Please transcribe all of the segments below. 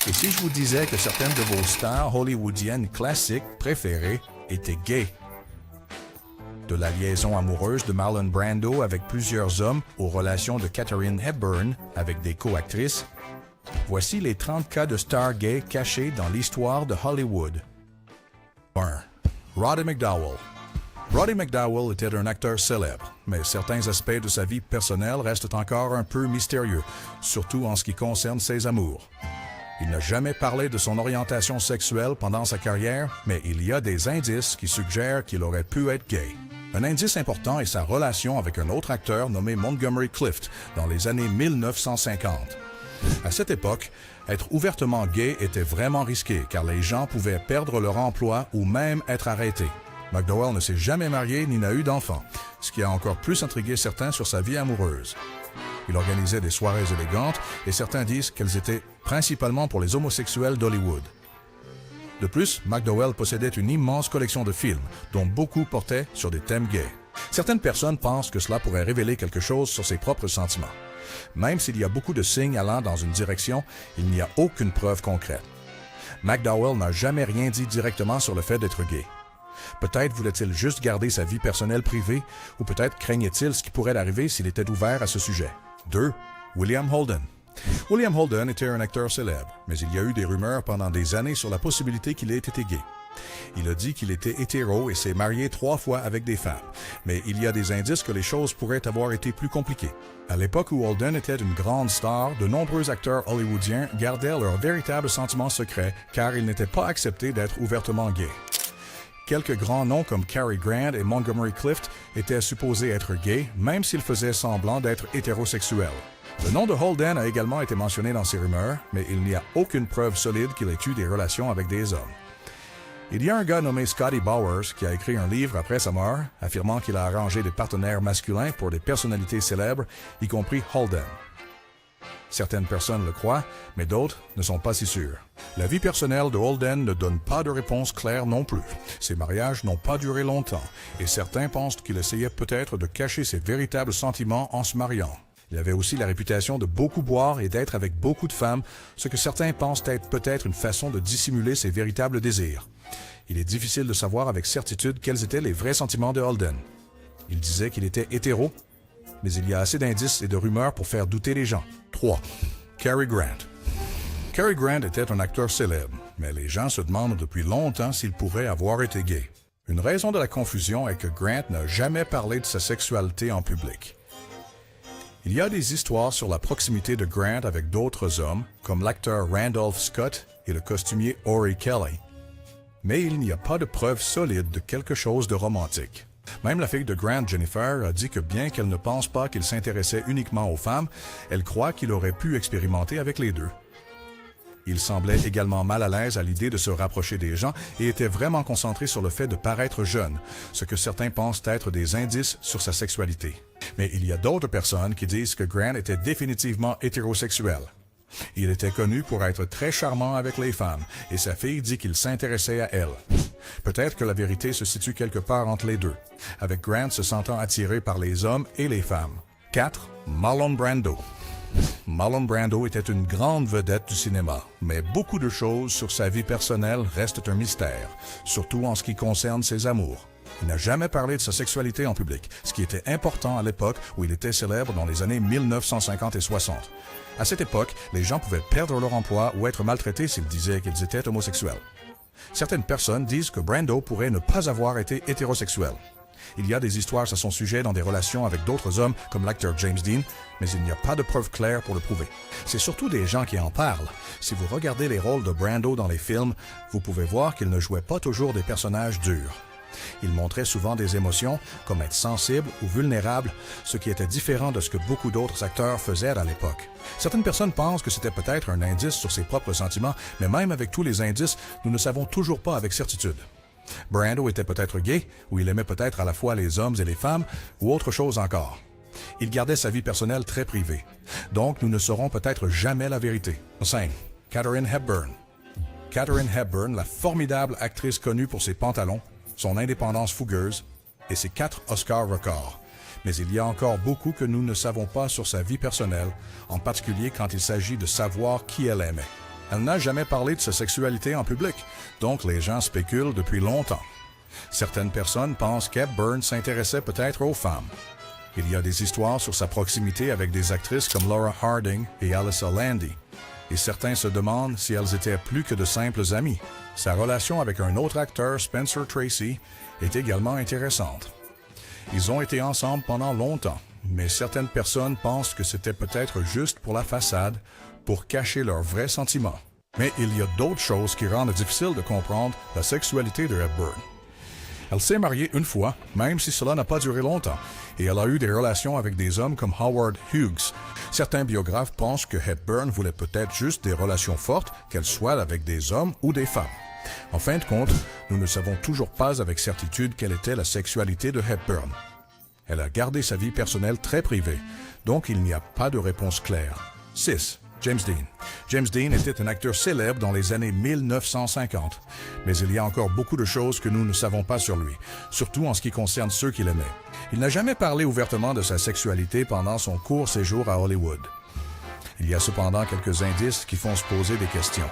Et si je vous disais que certaines de vos stars hollywoodiennes classiques préférées étaient gays? De la liaison amoureuse de Marlon Brando avec plusieurs hommes aux relations de Katharine Hepburn avec des co-actrices, voici les 30 cas de stars gays cachés dans l'histoire de Hollywood. 1. Roddy McDowall. Roddy McDowall était un acteur célèbre, mais certains aspects de sa vie personnelle restent encore un peu mystérieux, surtout en ce qui concerne ses amours. Il n'a jamais parlé de son orientation sexuelle pendant sa carrière, mais il y a des indices qui suggèrent qu'il aurait pu être gay. Un indice important est sa relation avec un autre acteur nommé Montgomery Clift dans les années 1950. À cette époque, être ouvertement gay était vraiment risqué car les gens pouvaient perdre leur emploi ou même être arrêtés. McDowall ne s'est jamais marié ni n'a eu d'enfants, ce qui a encore plus intrigué certains sur sa vie amoureuse. Il organisait des soirées élégantes et certains disent qu'elles étaient principalement pour les homosexuels d'Hollywood. De plus, McDowall possédait une immense collection de films, dont beaucoup portaient sur des thèmes gays. Certaines personnes pensent que cela pourrait révéler quelque chose sur ses propres sentiments. Même s'il y a beaucoup de signes allant dans une direction, il n'y a aucune preuve concrète. McDowall n'a jamais rien dit directement sur le fait d'être gay. Peut-être voulait-il juste garder sa vie personnelle privée, ou peut-être craignait-il ce qui pourrait arriver s'il était ouvert à ce sujet. 2. William Holden. William Holden était un acteur célèbre, mais il y a eu des rumeurs pendant des années sur la possibilité qu'il ait été gay. Il a dit qu'il était hétéro et s'est marié 3 fois avec des femmes, mais il y a des indices que les choses pourraient avoir été plus compliquées. À l'époque où Holden était une grande star, de nombreux acteurs hollywoodiens gardaient leurs véritables sentiments secrets car il n'était pas accepté d'être ouvertement gay. Quelques grands noms comme Cary Grant et Montgomery Clift étaient supposés être gays, même s'ils faisaient semblant d'être hétérosexuels. Le nom de Holden a également été mentionné dans ces rumeurs, mais il n'y a aucune preuve solide qu'il ait eu des relations avec des hommes. Il y a un gars nommé Scotty Bowers qui a écrit un livre après sa mort, affirmant qu'il a arrangé des partenaires masculins pour des personnalités célèbres, y compris Holden. Certaines personnes le croient, mais d'autres ne sont pas si sûrs. La vie personnelle de Holden ne donne pas de réponse claire non plus. Ses mariages n'ont pas duré longtemps, et certains pensent qu'il essayait peut-être de cacher ses véritables sentiments en se mariant. Il avait aussi la réputation de beaucoup boire et d'être avec beaucoup de femmes, ce que certains pensent être peut-être une façon de dissimuler ses véritables désirs. Il est difficile de savoir avec certitude quels étaient les vrais sentiments de Holden. Il disait qu'il était hétéro, mais il y a assez d'indices et de rumeurs pour faire douter les gens. 3. Cary Grant. Cary Grant était un acteur célèbre, mais les gens se demandent depuis longtemps s'il pourrait avoir été gay. Une raison de la confusion est que Grant n'a jamais parlé de sa sexualité en public. Il y a des histoires sur la proximité de Grant avec d'autres hommes, comme l'acteur Randolph Scott et le costumier Orry Kelly. Mais il n'y a pas de preuve solide de quelque chose de romantique. Même la fille de Grant, Jennifer, a dit que bien qu'elle ne pense pas qu'il s'intéressait uniquement aux femmes, elle croit qu'il aurait pu expérimenter avec les deux. Il semblait également mal à l'aise à l'idée de se rapprocher des gens et était vraiment concentré sur le fait de paraître jeune, ce que certains pensent être des indices sur sa sexualité. Mais il y a d'autres personnes qui disent que Grant était définitivement hétérosexuel. Il était connu pour être très charmant avec les femmes, et sa fille dit qu'il s'intéressait à elles. Peut-être que la vérité se situe quelque part entre les deux, avec Grant se sentant attiré par les hommes et les femmes. 4. Marlon Brando. Marlon Brando était une grande vedette du cinéma, mais beaucoup de choses sur sa vie personnelle restent un mystère, surtout en ce qui concerne ses amours. Il n'a jamais parlé de sa sexualité en public, ce qui était important à l'époque où il était célèbre dans les années 1950 et 60. À cette époque, les gens pouvaient perdre leur emploi ou être maltraités s'ils disaient qu'ils étaient homosexuels. Certaines personnes disent que Brando pourrait ne pas avoir été hétérosexuel. Il y a des histoires à son sujet dans des relations avec d'autres hommes comme l'acteur James Dean, mais il n'y a pas de preuves claires pour le prouver. C'est surtout des gens qui en parlent. Si vous regardez les rôles de Brando dans les films, vous pouvez voir qu'il ne jouait pas toujours des personnages durs. Il montrait souvent des émotions, comme être sensible ou vulnérable, ce qui était différent de ce que beaucoup d'autres acteurs faisaient à l'époque. Certaines personnes pensent que c'était peut-être un indice sur ses propres sentiments, mais même avec tous les indices, nous ne savons toujours pas avec certitude. Brando était peut-être gay, ou il aimait peut-être à la fois les hommes et les femmes, ou autre chose encore. Il gardait sa vie personnelle très privée. Donc, nous ne saurons peut-être jamais la vérité. 5. Katharine Hepburn. Katharine Hepburn, la formidable actrice connue pour ses pantalons, son indépendance fougueuse et ses 4 Oscars records. Mais il y a encore beaucoup que nous ne savons pas sur sa vie personnelle, en particulier quand il s'agit de savoir qui elle aimait. Elle n'a jamais parlé de sa sexualité en public, donc les gens spéculent depuis longtemps. Certaines personnes pensent qu'Hepburn s'intéressait peut-être aux femmes. Il y a des histoires sur sa proximité avec des actrices comme Laura Harding et Alyssa Landy. Et certains se demandent si elles étaient plus que de simples amies. Sa relation avec un autre acteur, Spencer Tracy, est également intéressante. Ils ont été ensemble pendant longtemps, mais certaines personnes pensent que c'était peut-être juste pour la façade, pour cacher leurs vrais sentiments. Mais il y a d'autres choses qui rendent difficile de comprendre la sexualité de Hepburn. Elle s'est mariée une fois, même si cela n'a pas duré longtemps, et elle a eu des relations avec des hommes comme Howard Hughes. Certains biographes pensent que Hepburn voulait peut-être juste des relations fortes, qu'elles soient avec des hommes ou des femmes. En fin de compte, nous ne savons toujours pas avec certitude quelle était la sexualité de Hepburn. Elle a gardé sa vie personnelle très privée, donc il n'y a pas de réponse claire. 6. James Dean. James Dean était un acteur célèbre dans les années 1950, mais il y a encore beaucoup de choses que nous ne savons pas sur lui, surtout en ce qui concerne ceux qu'il aimait. Il n'a jamais parlé ouvertement de sa sexualité pendant son court séjour à Hollywood. Il y a cependant quelques indices qui font se poser des questions.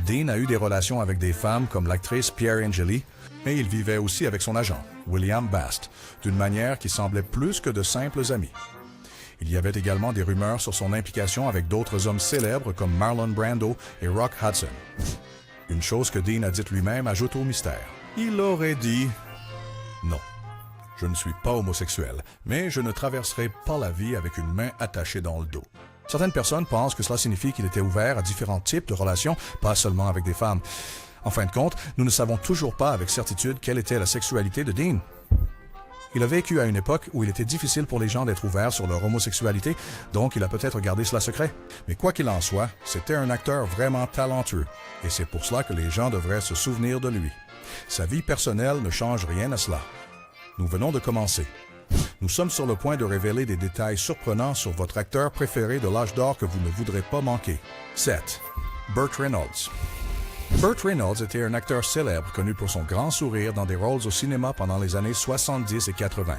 Dean a eu des relations avec des femmes comme l'actrice Pierre Angeli, mais il vivait aussi avec son agent, William Bast, d'une manière qui semblait plus que de simples amis. Il y avait également des rumeurs sur son implication avec d'autres hommes célèbres comme Marlon Brando et Rock Hudson. Une chose que Dean a dite lui-même ajoute au mystère. Il aurait dit « Non, je ne suis pas homosexuel, mais je ne traverserai pas la vie avec une main attachée dans le dos. » Certaines personnes pensent que cela signifie qu'il était ouvert à différents types de relations, pas seulement avec des femmes. En fin de compte, nous ne savons toujours pas avec certitude quelle était la sexualité de Dean. Il a vécu à une époque où il était difficile pour les gens d'être ouverts sur leur homosexualité, donc il a peut-être gardé cela secret. Mais quoi qu'il en soit, c'était un acteur vraiment talentueux, et c'est pour cela que les gens devraient se souvenir de lui. Sa vie personnelle ne change rien à cela. Nous venons de commencer. Nous sommes sur le point de révéler des détails surprenants sur votre acteur préféré de l'âge d'or que vous ne voudrez pas manquer. 7. Burt Reynolds. Burt Reynolds était un acteur célèbre connu pour son grand sourire dans des rôles au cinéma pendant les années 70 et 80.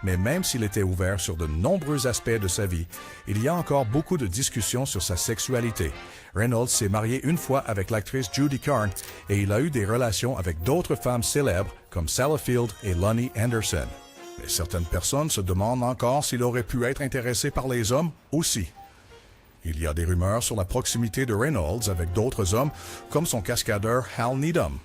Mais même s'il était ouvert sur de nombreux aspects de sa vie, il y a encore beaucoup de discussions sur sa sexualité. Reynolds s'est marié une fois avec l'actrice Judy Carne et il a eu des relations avec d'autres femmes célèbres comme Sally Field et Lonnie Anderson. Mais certaines personnes se demandent encore s'il aurait pu être intéressé par les hommes aussi. Il y a des rumeurs sur la proximité de Reynolds avec d'autres hommes, comme son cascadeur Hal Needham.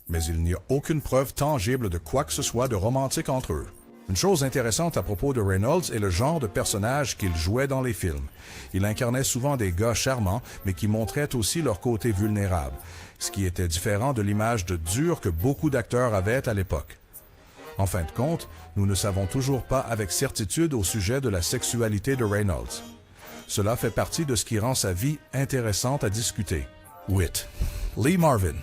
Mais il n'y a aucune preuve tangible de quoi que ce soit de romantique entre eux. Une chose intéressante à propos de Reynolds est le genre de personnage qu'il jouait dans les films. Il incarnait souvent des gars charmants, mais qui montraient aussi leur côté vulnérable, ce qui était différent de l'image de dur que beaucoup d'acteurs avaient à l'époque. En fin de compte, nous ne savons toujours pas avec certitude au sujet de la sexualité de Reynolds. Cela fait partie de ce qui rend sa vie intéressante à discuter. 8. Lee Marvin.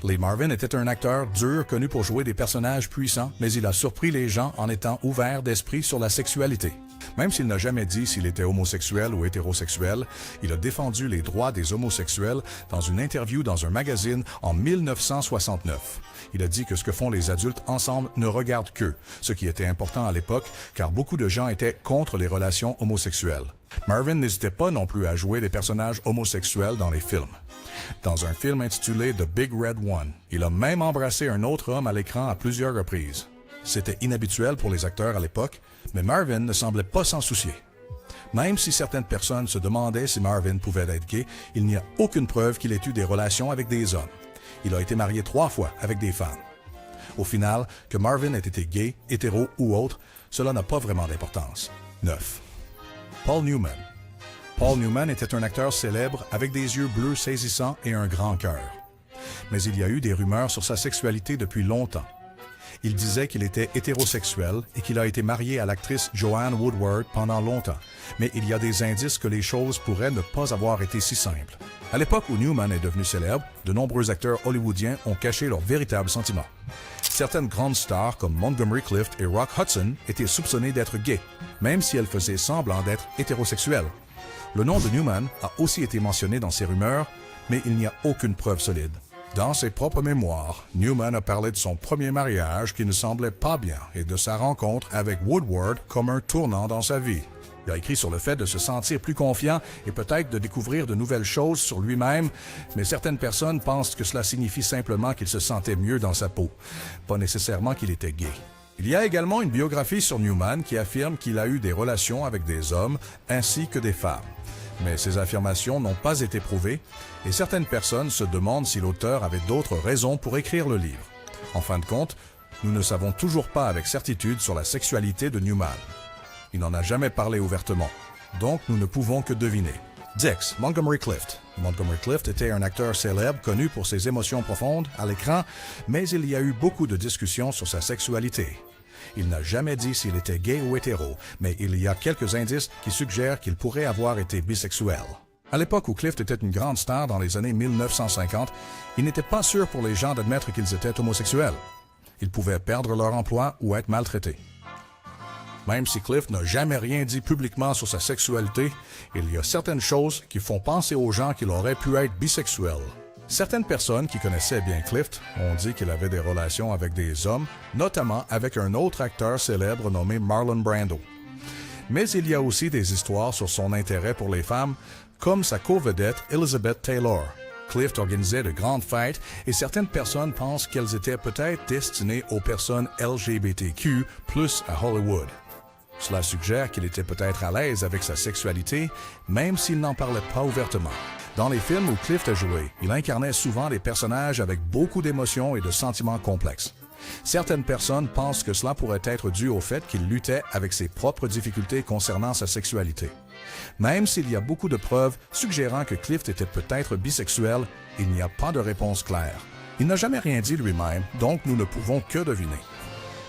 Lee Marvin était un acteur dur connu pour jouer des personnages puissants, mais il a surpris les gens en étant ouvert d'esprit sur la sexualité. Même s'il n'a jamais dit s'il était homosexuel ou hétérosexuel, il a défendu les droits des homosexuels dans une interview dans un magazine en 1969. Il a dit que ce que font les adultes ensemble ne regarde qu'eux, ce qui était important à l'époque car beaucoup de gens étaient contre les relations homosexuelles. Marvin n'hésitait pas non plus à jouer des personnages homosexuels dans les films. Dans un film intitulé The Big Red One, il a même embrassé un autre homme à l'écran à plusieurs reprises. C'était inhabituel pour les acteurs à l'époque, mais Marvin ne semblait pas s'en soucier. Même si certaines personnes se demandaient si Marvin pouvait être gay, il n'y a aucune preuve qu'il ait eu des relations avec des hommes. Il a été marié 3 fois avec des femmes. Au final, que Marvin ait été gay, hétéro ou autre, cela n'a pas vraiment d'importance. 9. Paul Newman. Paul Newman était un acteur célèbre avec des yeux bleus saisissants et un grand cœur. Mais il y a eu des rumeurs sur sa sexualité depuis longtemps. Il disait qu'il était hétérosexuel et qu'il a été marié à l'actrice Joanne Woodward pendant longtemps, mais il y a des indices que les choses pourraient ne pas avoir été si simples. À l'époque où Newman est devenu célèbre, de nombreux acteurs hollywoodiens ont caché leurs véritables sentiments. Certaines grandes stars comme Montgomery Clift et Rock Hudson étaient soupçonnées d'être gays, même si elles faisaient semblant d'être hétérosexuelles. Le nom de Newman a aussi été mentionné dans ces rumeurs, mais il n'y a aucune preuve solide. Dans ses propres mémoires, Newman a parlé de son premier mariage qui ne semblait pas bien et de sa rencontre avec Woodward comme un tournant dans sa vie. Il a écrit sur le fait de se sentir plus confiant et peut-être de découvrir de nouvelles choses sur lui-même, mais certaines personnes pensent que cela signifie simplement qu'il se sentait mieux dans sa peau, pas nécessairement qu'il était gay. Il y a également une biographie sur Newman qui affirme qu'il a eu des relations avec des hommes ainsi que des femmes. Mais ces affirmations n'ont pas été prouvées et certaines personnes se demandent si l'auteur avait d'autres raisons pour écrire le livre. En fin de compte, nous ne savons toujours pas avec certitude sur la sexualité de Newman. Il n'en a jamais parlé ouvertement, donc nous ne pouvons que deviner. 10. Montgomery Clift. Montgomery Clift était un acteur célèbre connu pour ses émotions profondes à l'écran, mais il y a eu beaucoup de discussions sur sa sexualité. Il n'a jamais dit s'il était gay ou hétéro, mais il y a quelques indices qui suggèrent qu'il pourrait avoir été bisexuel. À l'époque où Clift était une grande star dans les années 1950, il n'était pas sûr pour les gens d'admettre qu'ils étaient homosexuels. Ils pouvaient perdre leur emploi ou être maltraités. Même si Clift n'a jamais rien dit publiquement sur sa sexualité, il y a certaines choses qui font penser aux gens qu'il aurait pu être bisexuel. Certaines personnes qui connaissaient bien Clift ont dit qu'il avait des relations avec des hommes, notamment avec un autre acteur célèbre nommé Marlon Brando. Mais il y a aussi des histoires sur son intérêt pour les femmes, comme sa co-vedette Elizabeth Taylor. Clift organisait de grandes fêtes et certaines personnes pensent qu'elles étaient peut-être destinées aux personnes LGBTQ+ à Hollywood. Cela suggère qu'il était peut-être à l'aise avec sa sexualité, même s'il n'en parlait pas ouvertement. Dans les films où Clift a joué, il incarnait souvent des personnages avec beaucoup d'émotions et de sentiments complexes. Certaines personnes pensent que cela pourrait être dû au fait qu'il luttait avec ses propres difficultés concernant sa sexualité. Même s'il y a beaucoup de preuves suggérant que Clift était peut-être bisexuel, il n'y a pas de réponse claire. Il n'a jamais rien dit lui-même, donc nous ne pouvons que deviner.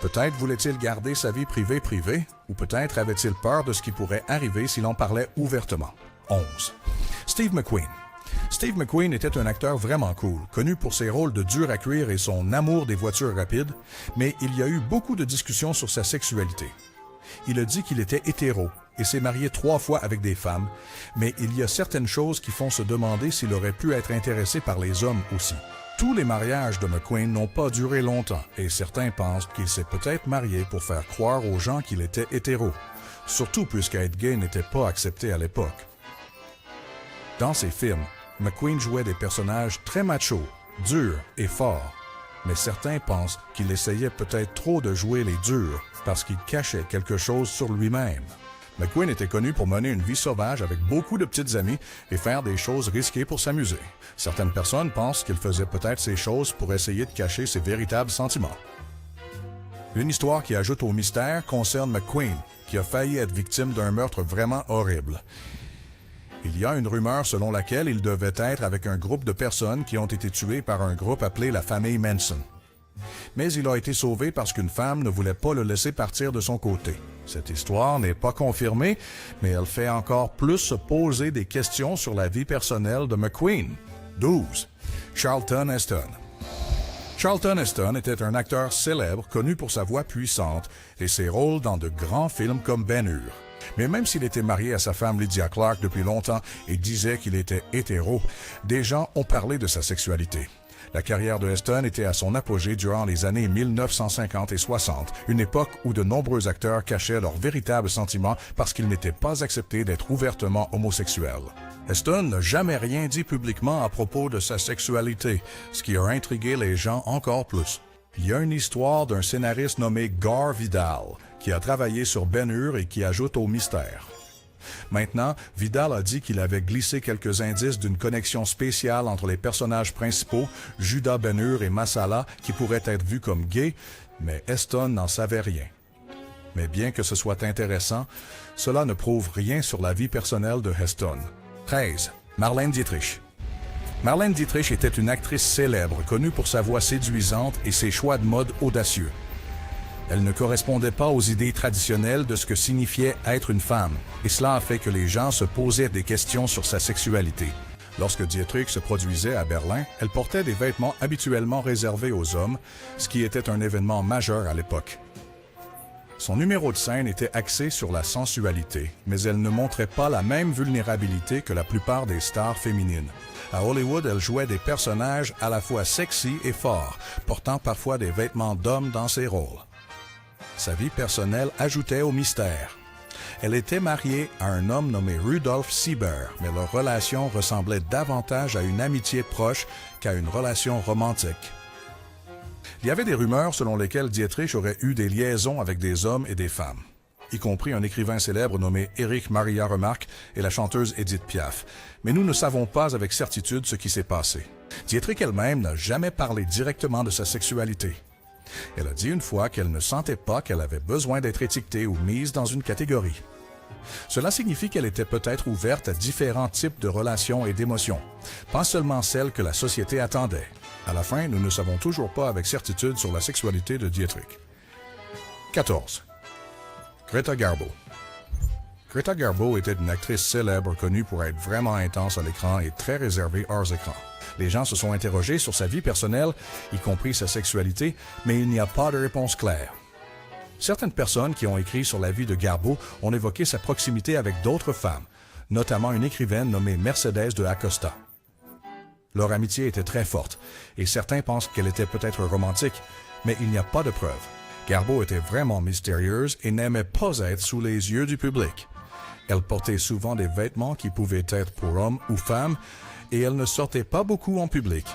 Peut-être voulait-il garder sa vie privée, ou peut-être avait-il peur de ce qui pourrait arriver s'il en parlait ouvertement. 11. Steve McQueen. Steve McQueen était un acteur vraiment cool, connu pour ses rôles de dur à cuire et son amour des voitures rapides, mais il y a eu beaucoup de discussions sur sa sexualité. Il a dit qu'il était hétéro et s'est marié 3 fois avec des femmes, mais il y a certaines choses qui font se demander s'il aurait pu être intéressé par les hommes aussi. Tous les mariages de McQueen n'ont pas duré longtemps et certains pensent qu'il s'est peut-être marié pour faire croire aux gens qu'il était hétéro, surtout puisqu'être gay n'était pas accepté à l'époque. Dans ses films, McQueen jouait des personnages très machos, durs et forts, mais certains pensent qu'il essayait peut-être trop de jouer les durs parce qu'il cachait quelque chose sur lui-même. McQueen était connu pour mener une vie sauvage avec beaucoup de petites amies et faire des choses risquées pour s'amuser. Certaines personnes pensent qu'il faisait peut-être ces choses pour essayer de cacher ses véritables sentiments. Une histoire qui ajoute au mystère concerne McQueen, qui a failli être victime d'un meurtre vraiment horrible. Il y a une rumeur selon laquelle il devait être avec un groupe de personnes qui ont été tuées par un groupe appelé la famille Manson. Mais il a été sauvé parce qu'une femme ne voulait pas le laisser partir de son côté. Cette histoire n'est pas confirmée, mais elle fait encore plus se poser des questions sur la vie personnelle de McQueen. 12. Charlton Heston. Charlton Heston était un acteur célèbre connu pour sa voix puissante et ses rôles dans de grands films comme Ben-Hur. Mais même s'il était marié à sa femme Lydia Clark depuis longtemps et disait qu'il était hétéro, des gens ont parlé de sa sexualité. La carrière de Heston était à son apogée durant les années 1950 et 60, une époque où de nombreux acteurs cachaient leurs véritables sentiments parce qu'ils n'étaient pas acceptés d'être ouvertement homosexuels. Heston n'a jamais rien dit publiquement à propos de sa sexualité, ce qui a intrigué les gens encore plus. Il y a une histoire d'un scénariste nommé Gore Vidal, qui a travaillé sur Ben-Hur et qui ajoute au mystère. Maintenant, Vidal a dit qu'il avait glissé quelques indices d'une connexion spéciale entre les personnages principaux, Judah Ben-Hur et Massala, qui pourraient être vus comme gays, mais Heston n'en savait rien. Mais bien que ce soit intéressant, cela ne prouve rien sur la vie personnelle de Heston. 13. Marlène Dietrich. Marlène Dietrich était une actrice célèbre, connue pour sa voix séduisante et ses choix de mode audacieux. Elle ne correspondait pas aux idées traditionnelles de ce que signifiait être une femme, et cela a fait que les gens se posaient des questions sur sa sexualité. Lorsque Dietrich se produisait à Berlin, elle portait des vêtements habituellement réservés aux hommes, ce qui était un événement majeur à l'époque. Son numéro de scène était axé sur la sensualité, mais elle ne montrait pas la même vulnérabilité que la plupart des stars féminines. À Hollywood, elle jouait des personnages à la fois sexy et forts, portant parfois des vêtements d'homme dans ses rôles. Sa vie personnelle ajoutait au mystère. Elle était mariée à un homme nommé Rudolf Sieber, mais leur relation ressemblait davantage à une amitié proche qu'à une relation romantique. Il y avait des rumeurs selon lesquelles Dietrich aurait eu des liaisons avec des hommes et des femmes, y compris un écrivain célèbre nommé Erich Maria Remarque et la chanteuse Edith Piaf. Mais nous ne savons pas avec certitude ce qui s'est passé. Dietrich elle-même n'a jamais parlé directement de sa sexualité. Elle a dit une fois qu'elle ne sentait pas qu'elle avait besoin d'être étiquetée ou mise dans une catégorie. Cela signifie qu'elle était peut-être ouverte à différents types de relations et d'émotions, pas seulement celles que la société attendait. À la fin, nous ne savons toujours pas avec certitude sur la sexualité de Dietrich. 14. Greta Garbo. Greta Garbo était une actrice célèbre connue pour être vraiment intense à l'écran et très réservée hors écran. Les gens se sont interrogés sur sa vie personnelle, y compris sa sexualité, mais il n'y a pas de réponse claire. Certaines personnes qui ont écrit sur la vie de Garbo ont évoqué sa proximité avec d'autres femmes, notamment une écrivaine nommée Mercedes de Acosta. Leur amitié était très forte, et certains pensent qu'elle était peut-être romantique, mais il n'y a pas de preuves. Garbo était vraiment mystérieuse et n'aimait pas être sous les yeux du public. Elle portait souvent des vêtements qui pouvaient être pour hommes ou femmes, et elle ne sortait pas beaucoup en public.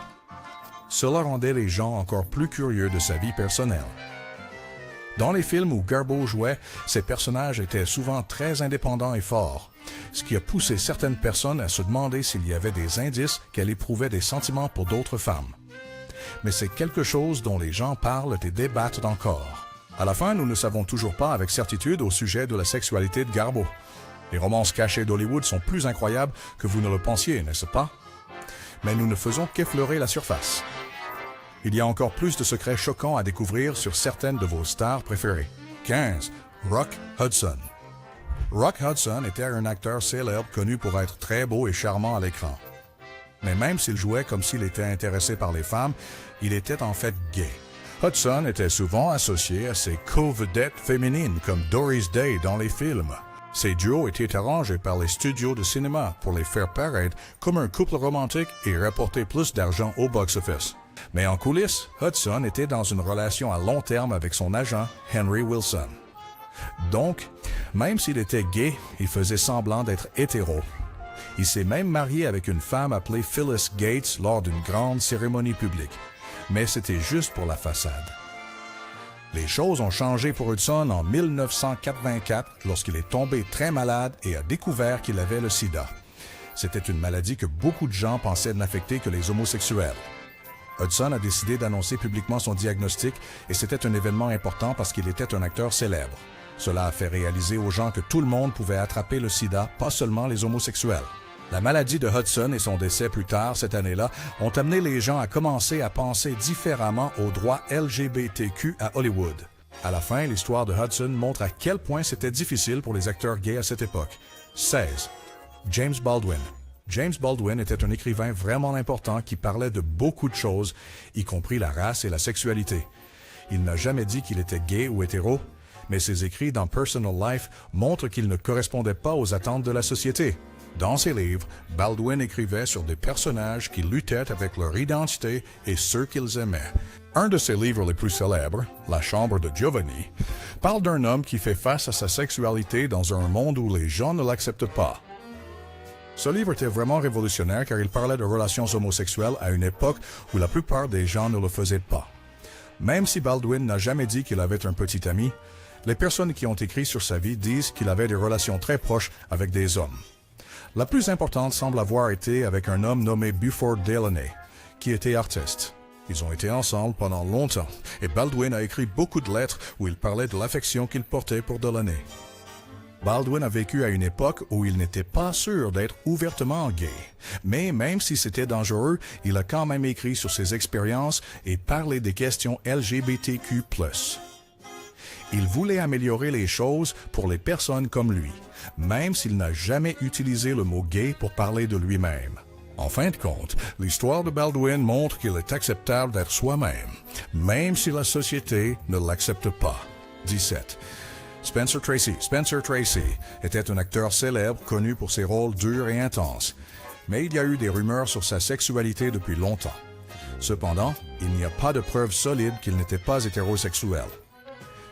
Cela rendait les gens encore plus curieux de sa vie personnelle. Dans les films où Garbo jouait, ses personnages étaient souvent très indépendants et forts, ce qui a poussé certaines personnes à se demander s'il y avait des indices qu'elle éprouvait des sentiments pour d'autres femmes. Mais c'est quelque chose dont les gens parlent et débattent encore. À la fin, nous ne savons toujours pas avec certitude au sujet de la sexualité de Garbo. Les romances cachées d'Hollywood sont plus incroyables que vous ne le pensiez, n'est-ce pas? Mais nous ne faisons qu'effleurer la surface. Il y a encore plus de secrets choquants à découvrir sur certaines de vos stars préférées. 15. Rock Hudson. Rock Hudson était un acteur célèbre connu pour être très beau et charmant à l'écran. Mais même s'il jouait comme s'il était intéressé par les femmes, il était en fait gay. Hudson était souvent associé à ses co-vedettes féminines comme Doris Day dans les films. Ces duos étaient arrangés par les studios de cinéma pour les faire paraître comme un couple romantique et rapporter plus d'argent au box-office. Mais en coulisses, Hudson était dans une relation à long terme avec son agent, Henry Wilson. Donc, même s'il était gay, il faisait semblant d'être hétéro. Il s'est même marié avec une femme appelée Phyllis Gates lors d'une grande cérémonie publique. Mais c'était juste pour la façade. Les choses ont changé pour Hudson en 1984 lorsqu'il est tombé très malade et a découvert qu'il avait le sida. C'était une maladie que beaucoup de gens pensaient n'affecter que les homosexuels. Hudson a décidé d'annoncer publiquement son diagnostic et c'était un événement important parce qu'il était un acteur célèbre. Cela a fait réaliser aux gens que tout le monde pouvait attraper le sida, pas seulement les homosexuels. La maladie de Hudson et son décès plus tard cette année-là ont amené les gens à commencer à penser différemment aux droits LGBTQ à Hollywood. À la fin, l'histoire de Hudson montre à quel point c'était difficile pour les acteurs gays à cette époque. 16. James Baldwin. James Baldwin était un écrivain vraiment important qui parlait de beaucoup de choses, y compris la race et la sexualité. Il n'a jamais dit qu'il était gay ou hétéro, mais ses écrits dans Personal Life montrent qu'il ne correspondait pas aux attentes de la société. Dans ses livres, Baldwin écrivait sur des personnages qui luttaient avec leur identité et ceux qu'ils aimaient. Un de ses livres les plus célèbres, La chambre de Giovanni, parle d'un homme qui fait face à sa sexualité dans un monde où les gens ne l'acceptent pas. Ce livre était vraiment révolutionnaire car il parlait de relations homosexuelles à une époque où la plupart des gens ne le faisaient pas. Même si Baldwin n'a jamais dit qu'il avait un petit ami, les personnes qui ont écrit sur sa vie disent qu'il avait des relations très proches avec des hommes. La plus importante semble avoir été avec un homme nommé Buford Delaney, qui était artiste. Ils ont été ensemble pendant longtemps, et Baldwin a écrit beaucoup de lettres où il parlait de l'affection qu'il portait pour Delaney. Baldwin a vécu à une époque où il n'était pas sûr d'être ouvertement gay, mais même si c'était dangereux, il a quand même écrit sur ses expériences et parlé des questions LGBTQ+. Il voulait améliorer les choses pour les personnes comme lui, même s'il n'a jamais utilisé le mot gay pour parler de lui-même. En fin de compte, l'histoire de Baldwin montre qu'il est acceptable d'être soi-même, même si la société ne l'accepte pas. 17. Spencer Tracy. Spencer Tracy était un acteur célèbre connu pour ses rôles durs et intenses, mais il y a eu des rumeurs sur sa sexualité depuis longtemps. Cependant, il n'y a pas de preuves solides qu'il n'était pas hétérosexuel.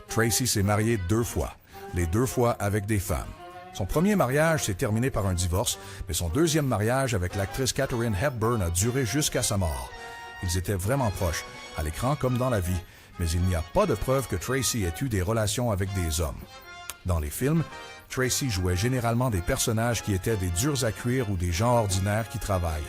Tracy s'est marié 2 fois, les 2 fois avec des femmes. Son premier mariage s'est terminé par un divorce, mais son deuxième mariage avec l'actrice Katharine Hepburn a duré jusqu'à sa mort. Ils étaient vraiment proches, à l'écran comme dans la vie, mais il n'y a pas de preuve que Tracy ait eu des relations avec des hommes. Dans les films, Tracy jouait généralement des personnages qui étaient des durs à cuire ou des gens ordinaires qui travaillent.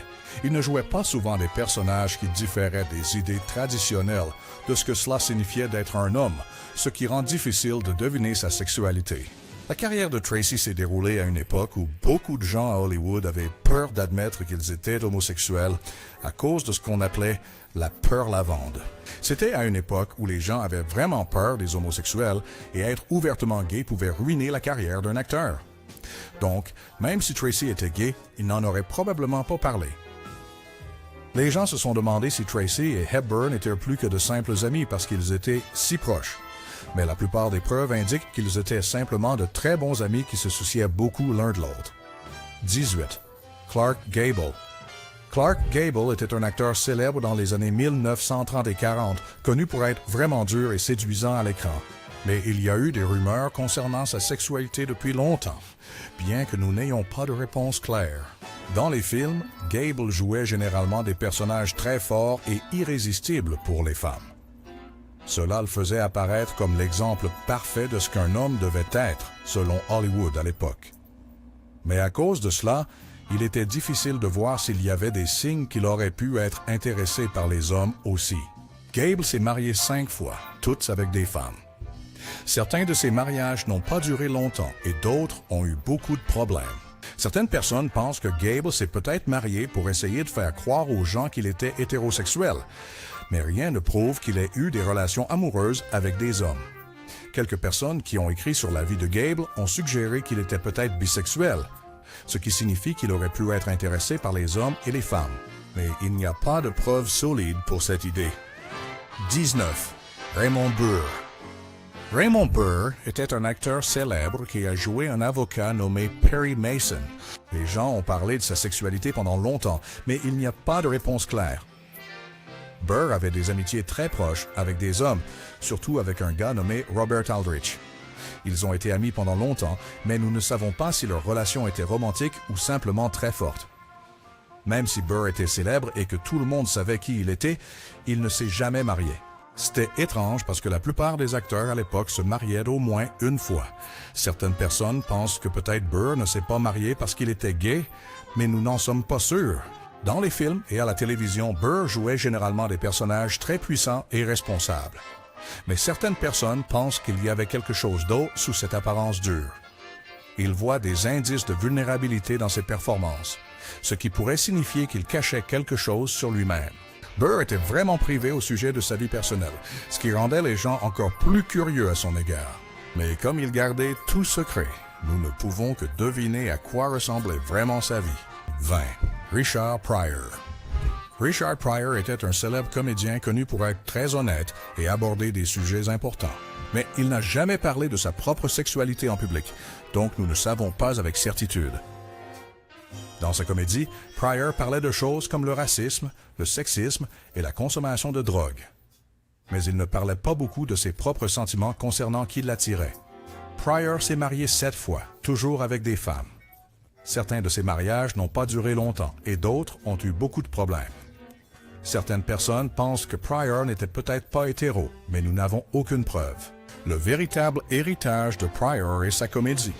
Il ne jouait pas souvent des personnages qui différaient des idées traditionnelles de ce que cela signifiait d'être un homme, ce qui rend difficile de deviner sa sexualité. La carrière de Tracy s'est déroulée à une époque où beaucoup de gens à Hollywood avaient peur d'admettre qu'ils étaient homosexuels à cause de ce qu'on appelait la peur lavande. C'était à une époque où les gens avaient vraiment peur des homosexuels et être ouvertement gay pouvait ruiner la carrière d'un acteur. Donc, même si Tracy était gay, il n'en aurait probablement pas parlé. Les gens se sont demandé si Tracy et Hepburn étaient plus que de simples amis parce qu'ils étaient si proches. Mais la plupart des preuves indiquent qu'ils étaient simplement de très bons amis qui se souciaient beaucoup l'un de l'autre. 18. Clark Gable. Clark Gable était un acteur célèbre dans les années 1930 et 40, connu pour être vraiment dur et séduisant à l'écran. Mais il y a eu des rumeurs concernant sa sexualité depuis longtemps, bien que nous n'ayons pas de réponse claire. Dans les films, Gable jouait généralement des personnages très forts et irrésistibles pour les femmes. Cela le faisait apparaître comme l'exemple parfait de ce qu'un homme devait être, selon Hollywood à l'époque. Mais à cause de cela, il était difficile de voir s'il y avait des signes qu'il aurait pu être intéressé par les hommes aussi. Gable s'est marié 5 fois, toutes avec des femmes. Certains de ces mariages n'ont pas duré longtemps et d'autres ont eu beaucoup de problèmes. Certaines personnes pensent que Gable s'est peut-être marié pour essayer de faire croire aux gens qu'il était hétérosexuel, mais rien ne prouve qu'il ait eu des relations amoureuses avec des hommes. Quelques personnes qui ont écrit sur la vie de Gable ont suggéré qu'il était peut-être bisexuel, ce qui signifie qu'il aurait pu être intéressé par les hommes et les femmes. Mais il n'y a pas de preuves solides pour cette idée. 19. Raymond Burr. Raymond Burr était un acteur célèbre qui a joué un avocat nommé Perry Mason. Les gens ont parlé de sa sexualité pendant longtemps, mais il n'y a pas de réponse claire. Burr avait des amitiés très proches avec des hommes, surtout avec un gars nommé Robert Aldrich. Ils ont été amis pendant longtemps, mais nous ne savons pas si leur relation était romantique ou simplement très forte. Même si Burr était célèbre et que tout le monde savait qui il était, il ne s'est jamais marié. C'était étrange parce que la plupart des acteurs à l'époque se mariaient au moins une fois. Certaines personnes pensent que peut-être Burr ne s'est pas marié parce qu'il était gay, mais nous n'en sommes pas sûrs. Dans les films et à la télévision, Burr jouait généralement des personnages très puissants et responsables. Mais certaines personnes pensent qu'il y avait quelque chose d'autre sous cette apparence dure. Ils voient des indices de vulnérabilité dans ses performances, ce qui pourrait signifier qu'il cachait quelque chose sur lui-même. Burr était vraiment privé au sujet de sa vie personnelle, ce qui rendait les gens encore plus curieux à son égard. Mais comme il gardait tout secret, nous ne pouvons que deviner à quoi ressemblait vraiment sa vie. 20. Richard Pryor. Richard Pryor était un célèbre comédien connu pour être très honnête et aborder des sujets importants. Mais il n'a jamais parlé de sa propre sexualité en public, donc nous ne savons pas avec certitude. Dans sa comédie, Pryor parlait de choses comme le racisme, le sexisme et la consommation de drogue. Mais il ne parlait pas beaucoup de ses propres sentiments concernant qui l'attirait. Pryor s'est marié 7 fois, toujours avec des femmes. Certains de ces mariages n'ont pas duré longtemps et d'autres ont eu beaucoup de problèmes. Certaines personnes pensent que Pryor n'était peut-être pas hétéro, mais nous n'avons aucune preuve. Le véritable héritage de Pryor est sa comédie.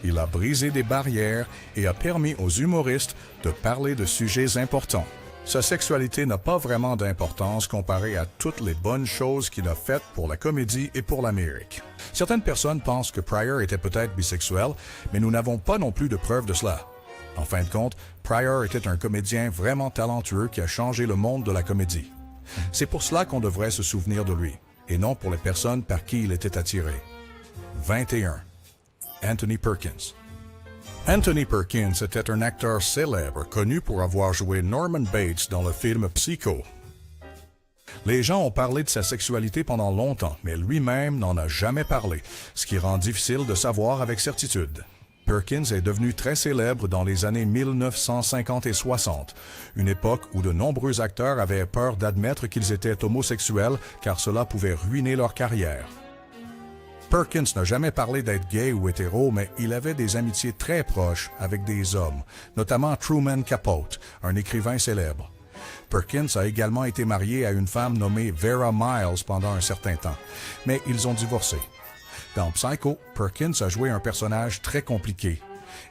Il a brisé des barrières et a permis aux humoristes de parler de sujets importants. Sa sexualité n'a pas vraiment d'importance comparée à toutes les bonnes choses qu'il a faites pour la comédie et pour l'Amérique. Certaines personnes pensent que Pryor était peut-être bisexuel, mais nous n'avons pas non plus de preuves de cela. En fin de compte, Pryor était un comédien vraiment talentueux qui a changé le monde de la comédie. C'est pour cela qu'on devrait se souvenir de lui, et non pour les personnes par qui il était attiré. 21. Anthony Perkins. Anthony Perkins était un acteur célèbre connu pour avoir joué Norman Bates dans le film Psycho. Les gens ont parlé de sa sexualité pendant longtemps, mais lui-même n'en a jamais parlé, ce qui rend difficile de savoir avec certitude. Perkins est devenu très célèbre dans les années 1950 et 60, une époque où de nombreux acteurs avaient peur d'admettre qu'ils étaient homosexuels car cela pouvait ruiner leur carrière. Perkins n'a jamais parlé d'être gay ou hétéro, mais il avait des amitiés très proches avec des hommes, notamment Truman Capote, un écrivain célèbre. Perkins a également été marié à une femme nommée Vera Miles pendant un certain temps, mais ils ont divorcé. Dans Psycho, Perkins a joué un personnage très compliqué,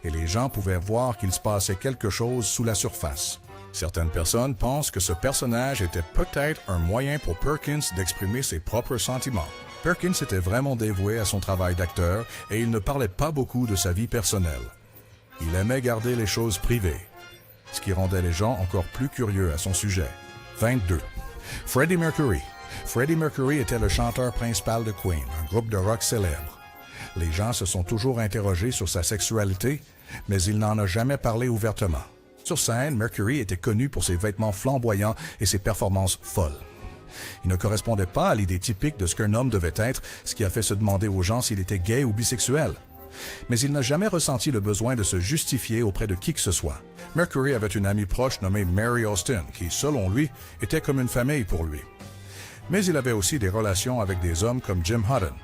et les gens pouvaient voir qu'il se passait quelque chose sous la surface. Certaines personnes pensent que ce personnage était peut-être un moyen pour Perkins d'exprimer ses propres sentiments. Perkins était vraiment dévoué à son travail d'acteur et il ne parlait pas beaucoup de sa vie personnelle. Il aimait garder les choses privées, ce qui rendait les gens encore plus curieux à son sujet. 22. Freddie Mercury. Freddie Mercury était le chanteur principal de Queen, un groupe de rock célèbre. Les gens se sont toujours interrogés sur sa sexualité, mais il n'en a jamais parlé ouvertement. Sur scène, Mercury était connu pour ses vêtements flamboyants et ses performances folles. Il ne correspondait pas à l'idée typique de ce qu'un homme devait être, ce qui a fait se demander aux gens s'il était gay ou bisexuel. Mais il n'a jamais ressenti le besoin de se justifier auprès de qui que ce soit. Mercury avait une amie proche nommée Mary Austin, qui, selon lui, était comme une famille pour lui. Mais il avait aussi des relations avec des hommes comme Jim Hutton.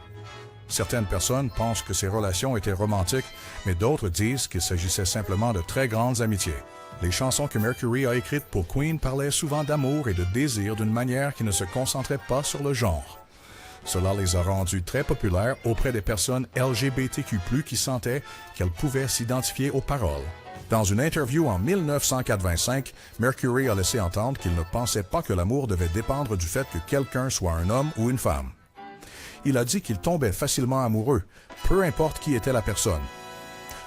Certaines personnes pensent que ces relations étaient romantiques, mais d'autres disent qu'il s'agissait simplement de très grandes amitiés. Les chansons que Mercury a écrites pour Queen parlaient souvent d'amour et de désir d'une manière qui ne se concentrait pas sur le genre. Cela les a rendus très populaires auprès des personnes LGBTQ+, qui sentaient qu'elles pouvaient s'identifier aux paroles. Dans une interview en 1985, Mercury a laissé entendre qu'il ne pensait pas que l'amour devait dépendre du fait que quelqu'un soit un homme ou une femme. Il a dit qu'il tombait facilement amoureux, peu importe qui était la personne.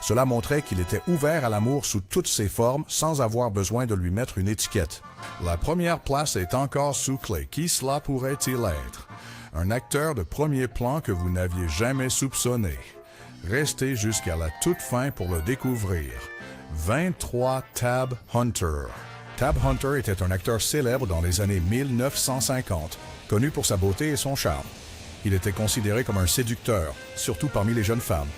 Cela montrait qu'il était ouvert à l'amour sous toutes ses formes sans avoir besoin de lui mettre une étiquette. La première place est encore sous clé. Qui cela pourrait-il être? Un acteur de premier plan que vous n'aviez jamais soupçonné. Restez jusqu'à la toute fin pour le découvrir. 23. Tab Hunter. Tab Hunter était un acteur célèbre dans les années 1950, connu pour sa beauté et son charme. Il était considéré comme un séducteur, surtout parmi les jeunes femmes.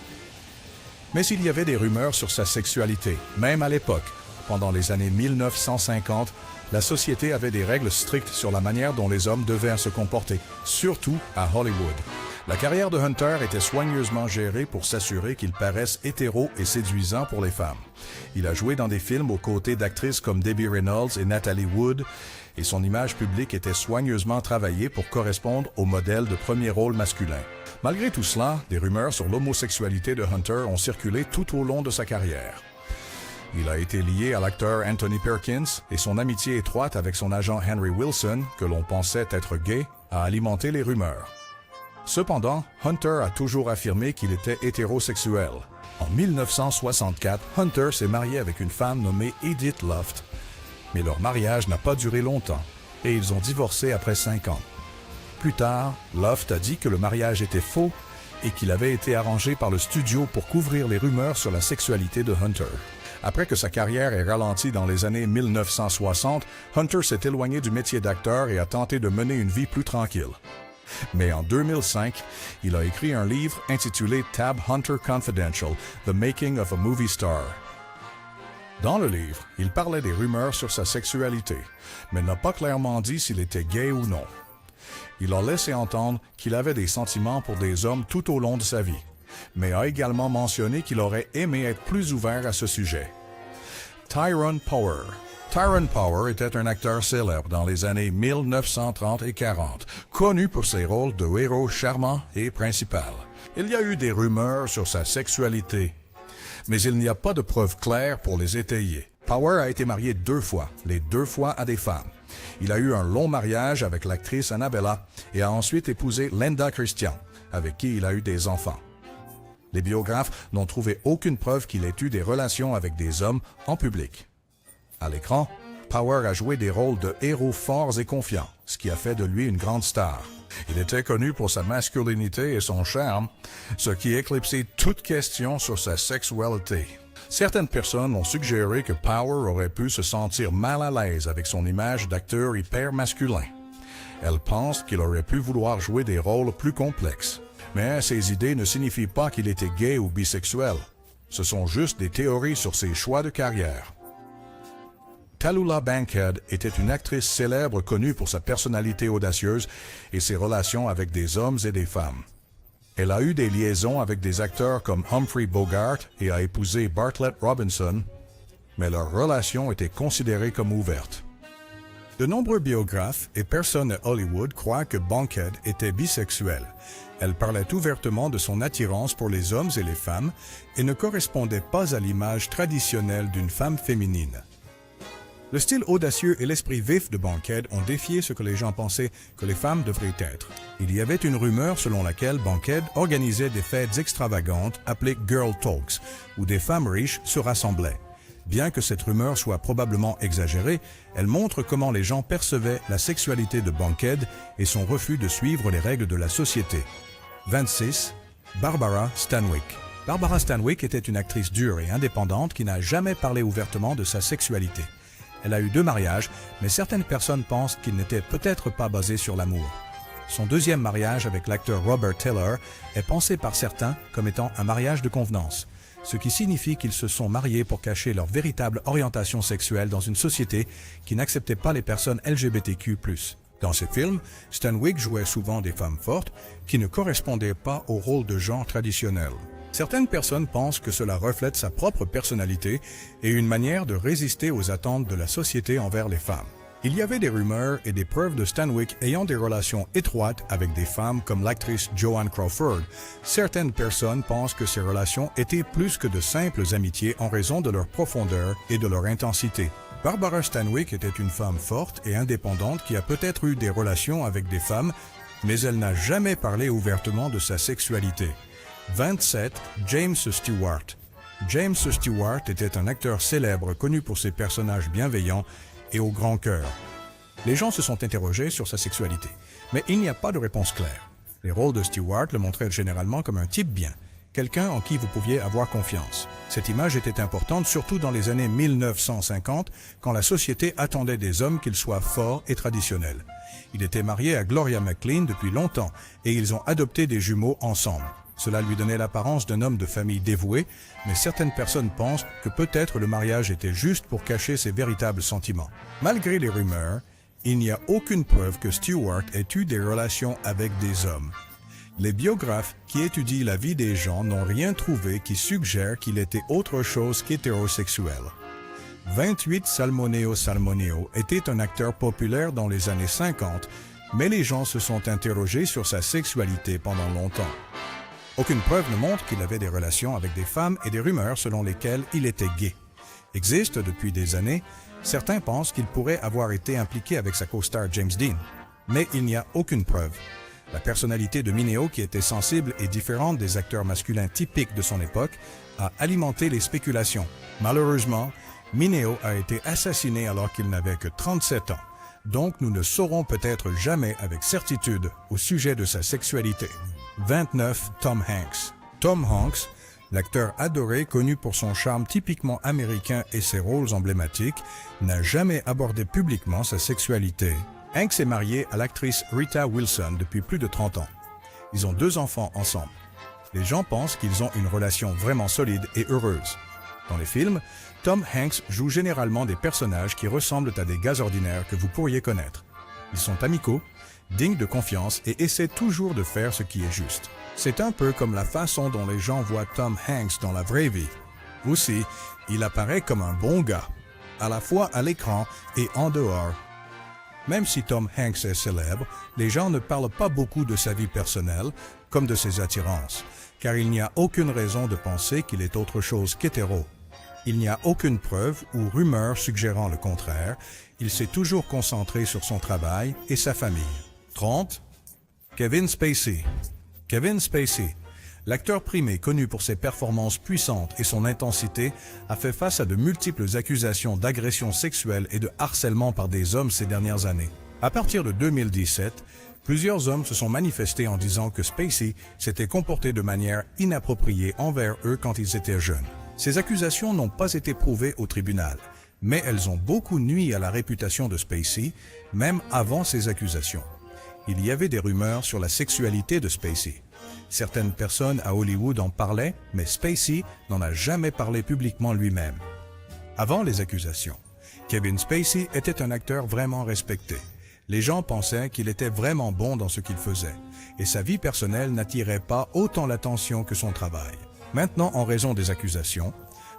Mais il y avait des rumeurs sur sa sexualité, même à l'époque. Pendant les années 1950, la société avait des règles strictes sur la manière dont les hommes devaient se comporter, surtout à Hollywood. La carrière de Hunter était soigneusement gérée pour s'assurer qu'il paraisse hétéro et séduisant pour les femmes. Il a joué dans des films aux côtés d'actrices comme Debbie Reynolds et Natalie Wood, et son image publique était soigneusement travaillée pour correspondre au modèle de premier rôle masculin. Malgré tout cela, des rumeurs sur l'homosexualité de Hunter ont circulé tout au long de sa carrière. Il a été lié à l'acteur Anthony Perkins et son amitié étroite avec son agent Henry Wilson, que l'on pensait être gay, a alimenté les rumeurs. Cependant, Hunter a toujours affirmé qu'il était hétérosexuel. En 1964, Hunter s'est marié avec une femme nommée Edith Loft, mais leur mariage n'a pas duré longtemps et ils ont divorcé après 5 ans. Plus tard, Loft a dit que le mariage était faux et qu'il avait été arrangé par le studio pour couvrir les rumeurs sur la sexualité de Hunter. Après que sa carrière ait ralenti dans les années 1960, Hunter s'est éloigné du métier d'acteur et a tenté de mener une vie plus tranquille. Mais en 2005, il a écrit un livre intitulé Tab Hunter Confidential, The Making of a Movie Star. Dans le livre, il parlait des rumeurs sur sa sexualité, mais n'a pas clairement dit s'il était gay ou non. Il a laissé entendre qu'il avait des sentiments pour des hommes tout au long de sa vie, mais a également mentionné qu'il aurait aimé être plus ouvert à ce sujet. Tyrone Power. Tyrone Power était un acteur célèbre dans les années 1930 et 40, connu pour ses rôles de héros charmants et principal. Il y a eu des rumeurs sur sa sexualité, mais il n'y a pas de preuves claires pour les étayer. Power a été marié 2 fois, les 2 fois à des femmes. Il a eu un long mariage avec l'actrice Annabella et a ensuite épousé Linda Christian, avec qui il a eu des enfants. Les biographes n'ont trouvé aucune preuve qu'il ait eu des relations avec des hommes en public. À l'écran, Power a joué des rôles de héros forts et confiants, ce qui a fait de lui une grande star. Il était connu pour sa masculinité et son charme, ce qui éclipsait toute question sur sa sexualité. Certaines personnes ont suggéré que Power aurait pu se sentir mal à l'aise avec son image d'acteur hyper masculin. Elles pensent qu'il aurait pu vouloir jouer des rôles plus complexes. Mais ces idées ne signifient pas qu'il était gay ou bisexuel. Ce sont juste des théories sur ses choix de carrière. Tallulah Bankhead était une actrice célèbre connue pour sa personnalité audacieuse et ses relations avec des hommes et des femmes. Elle a eu des liaisons avec des acteurs comme Humphrey Bogart et a épousé Bartlett Robinson, mais leur relation était considérée comme ouverte. De nombreux biographes et personnes à Hollywood croient que Bankhead était bisexuelle. Elle parlait ouvertement de son attirance pour les hommes et les femmes et ne correspondait pas à l'image traditionnelle d'une femme féminine. Le style audacieux et l'esprit vif de Bankhead ont défié ce que les gens pensaient que les femmes devraient être. Il y avait une rumeur selon laquelle Bankhead organisait des fêtes extravagantes appelées Girl Talks, où des femmes riches se rassemblaient. Bien que cette rumeur soit probablement exagérée, elle montre comment les gens percevaient la sexualité de Bankhead et son refus de suivre les règles de la société. 26. Barbara Stanwyck. Barbara Stanwyck était une actrice dure et indépendante qui n'a jamais parlé ouvertement de sa sexualité. Elle a eu 2 mariages, mais certaines personnes pensent qu'ils n'étaient peut-être pas basés sur l'amour. Son deuxième mariage avec l'acteur Robert Taylor est pensé par certains comme étant un mariage de convenance, ce qui signifie qu'ils se sont mariés pour cacher leur véritable orientation sexuelle dans une société qui n'acceptait pas les personnes LGBTQ+. Dans ces films, Stanwyck jouait souvent des femmes fortes qui ne correspondaient pas au rôle de genre traditionnel. Certaines personnes pensent que cela reflète sa propre personnalité et une manière de résister aux attentes de la société envers les femmes. Il y avait des rumeurs et des preuves de Stanwyck ayant des relations étroites avec des femmes comme l'actrice Joan Crawford. Certaines personnes pensent que ces relations étaient plus que de simples amitiés en raison de leur profondeur et de leur intensité. Barbara Stanwyck était une femme forte et indépendante qui a peut-être eu des relations avec des femmes, mais elle n'a jamais parlé ouvertement de sa sexualité. 27. James Stewart. James Stewart était un acteur célèbre connu pour ses personnages bienveillants et au grand cœur. Les gens se sont interrogés sur sa sexualité, mais il n'y a pas de réponse claire. Les rôles de Stewart le montraient généralement comme un type bien, quelqu'un en qui vous pouviez avoir confiance. Cette image était importante surtout dans les années 1950, quand la société attendait des hommes qu'ils soient forts et traditionnels. Il était marié à Gloria McLean depuis longtemps et ils ont adopté des jumeaux ensemble. Cela lui donnait l'apparence d'un homme de famille dévoué, mais certaines personnes pensent que peut-être le mariage était juste pour cacher ses véritables sentiments. Malgré les rumeurs, il n'y a aucune preuve que Stewart ait eu des relations avec des hommes. Les biographes qui étudient la vie des gens n'ont rien trouvé qui suggère qu'il était autre chose qu'hétérosexuel. 28. Salmoneo Salmoneo était un acteur populaire dans les années 50, mais les gens se sont interrogés sur sa sexualité pendant longtemps. Aucune preuve ne montre qu'il avait des relations avec des femmes et des rumeurs selon lesquelles il était gay. Existent depuis des années, certains pensent qu'il pourrait avoir été impliqué avec sa co-star James Dean, mais il n'y a aucune preuve. La personnalité de Mineo, qui était sensible et différente des acteurs masculins typiques de son époque, a alimenté les spéculations. Malheureusement, Mineo a été assassiné alors qu'il n'avait que 37 ans, donc nous ne saurons peut-être jamais avec certitude au sujet de sa sexualité. 29. Tom Hanks. Tom Hanks, l'acteur adoré connu pour son charme typiquement américain et ses rôles emblématiques, n'a jamais abordé publiquement sa sexualité. Hanks est marié à l'actrice Rita Wilson depuis plus de 30 ans. Ils ont 2 enfants ensemble. Les gens pensent qu'ils ont une relation vraiment solide et heureuse. Dans les films, Tom Hanks joue généralement des personnages qui ressemblent à des gars ordinaires que vous pourriez connaître. Ils sont amicaux, dignes de confiance et essaient toujours de faire ce qui est juste. C'est un peu comme la façon dont les gens voient Tom Hanks dans la vraie vie. Aussi, il apparaît comme un bon gars, à la fois à l'écran et en dehors. Même si Tom Hanks est célèbre, les gens ne parlent pas beaucoup de sa vie personnelle, comme de ses attirances, car il n'y a aucune raison de penser qu'il est autre chose qu'hétéro. Il n'y a aucune preuve ou rumeur suggérant le contraire. Il s'est toujours concentré sur son travail et sa famille. 30. Kevin Spacey. Kevin Spacey, l'acteur primé connu pour ses performances puissantes et son intensité, a fait face à de multiples accusations d'agression sexuelle et de harcèlement par des hommes ces dernières années. À partir de 2017, plusieurs hommes se sont manifestés en disant que Spacey s'était comporté de manière inappropriée envers eux quand ils étaient jeunes. Ces accusations n'ont pas été prouvées au tribunal, mais elles ont beaucoup nui à la réputation de Spacey, même avant ces accusations. Il y avait des rumeurs sur la sexualité de Spacey. Certaines personnes à Hollywood en parlaient, mais Spacey n'en a jamais parlé publiquement lui-même. Avant les accusations, Kevin Spacey était un acteur vraiment respecté. Les gens pensaient qu'il était vraiment bon dans ce qu'il faisait, et sa vie personnelle n'attirait pas autant l'attention que son travail. Maintenant, en raison des accusations,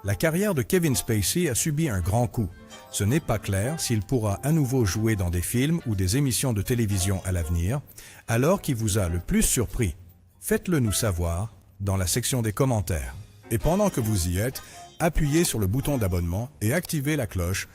la carrière de Kevin Spacey a subi un grand coup. Ce n'est pas clair s'il pourra à nouveau jouer dans des films ou des émissions de télévision à l'avenir. Alors qui vous a le plus surpris? Faites-le nous savoir dans la section des commentaires. Et pendant que vous y êtes, appuyez sur le bouton d'abonnement et activez la cloche